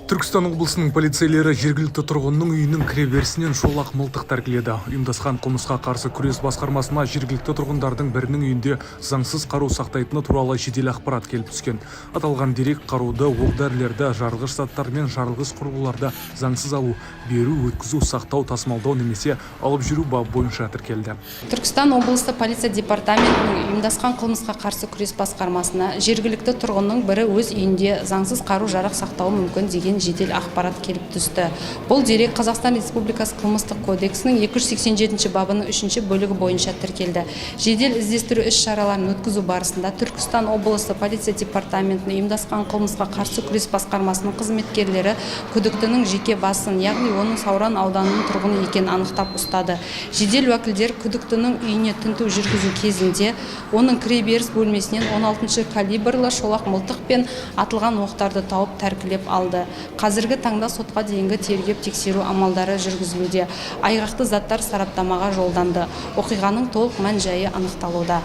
Түркістан облысының полицейлері жергілікті тұрғынның үйінің кіреберісінен шолақ мылтық тәркіледі. Ұйымдасқан қылмысқа қарсы күрес басқармасына жергілікті тұрғындардың бірінің үйінде заңсыз қару сақтайтыны туралы жедел ақпарат келіп түскен. Аталған дерек қаруды, оқ-дәрілерді, жарылғыш заттар мен жарылғыш құрылғыларды заңсыз алу, беру, өткізу, сақтау, тасымалдау немесе алып жүру бабы бойынша тіркелді. Түркістан облысы полиция департаментінің ұйымдасқан қылмысқа қарсы күрес басқармасына жергілікті тұрғынның бірі өз үйінде заңсыз қару-жарақ сақтауы мүмкін деген жедел ақпарат келіп түсті. Бұл дерек Қазақстан Республикасы қылмыстық кодексінің 287 бабының 3 бөлігі бойынша тіркелді. Жедел іздестіру іс-шараларын өткізу барысында Түркістан облысы полиция департаментінің ұйымдасқан қылмысқа қарсы күрес басқармасының қызметкерлері күдіктінің жеке басын, яғни оның Сауран ауданының тұрғыны екенін анықтап ұстады. Жедел уәкілдер күдіктінің үйіне тінту жүргізу кезінде оның кіреберіс бөлмесінен 16 калибрлі шолақ мылтық пен атылған оқтарды тауып тәркілеп алды. Қазіргі таңда сотқа дейінгі тергеп тексеру амалдары жүргізілуде. Айғақты заттар сараптамаға жолданды. Оқиғаның толық мән-жайы анықталуда.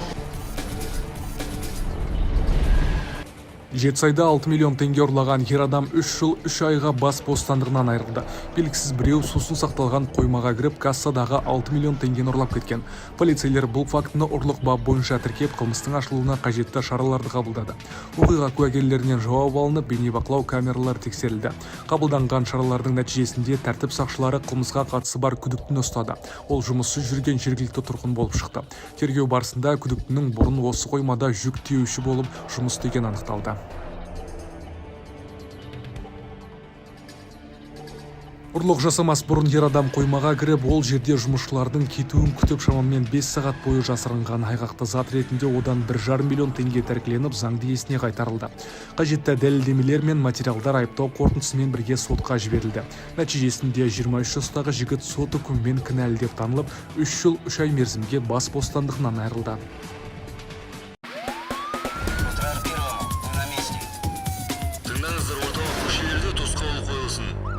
Жетісайда 6 миллион теңге ұрлаған ер адам 3 жыл 3 айға бас бостандығынан айырылды. Белгісіз біреу сусын сақталған қоймаға кіріп, кассадағы 6 миллион теңгені ұрлап кеткен. Полицейлер бұл фактіні ұрлық бабы бойынша тіркеп, қылмыстың ашылуына қажетті шараларды қабылдады. Оқиға куәгерлерінен жауап алынып, бейнебақылау камералары тексерілді. Қабылданған шаралардың нәтижесінде тәртіп сақшылары қылмысқа қатысы бар күдіктіні ұстады. Ол жұмыссыз жүрген жергілікті тұрғын болып шықты. Тергеу барысында күдіктінің бұрын осы қоймада жүк тиеуші болып жұмыс істеген анықталды. Ұрлық жасамас бұрын ер адам қоймаға кіріп, ол жерде жұмысшылардың кетуін күтіп шамамен 5 сағат бойы жасырынған. Айғақты зат ретінде одан 1,5 миллион теңге тәркіленіп, заңды иесіне қайтарылды. Қажетті дәлелдемелер мен материалдар айыптау қорытындысымен бірге сотқа жіберілді. Нәтижесінде 23 жастағы жігіт сот үкімімен кінәлі деп танылып, 3 жыл 3 ай мерзімге бас бостандығынан айырылды. Тыңдаңыздар, орталық көшелерде тосқауыл қойылсын.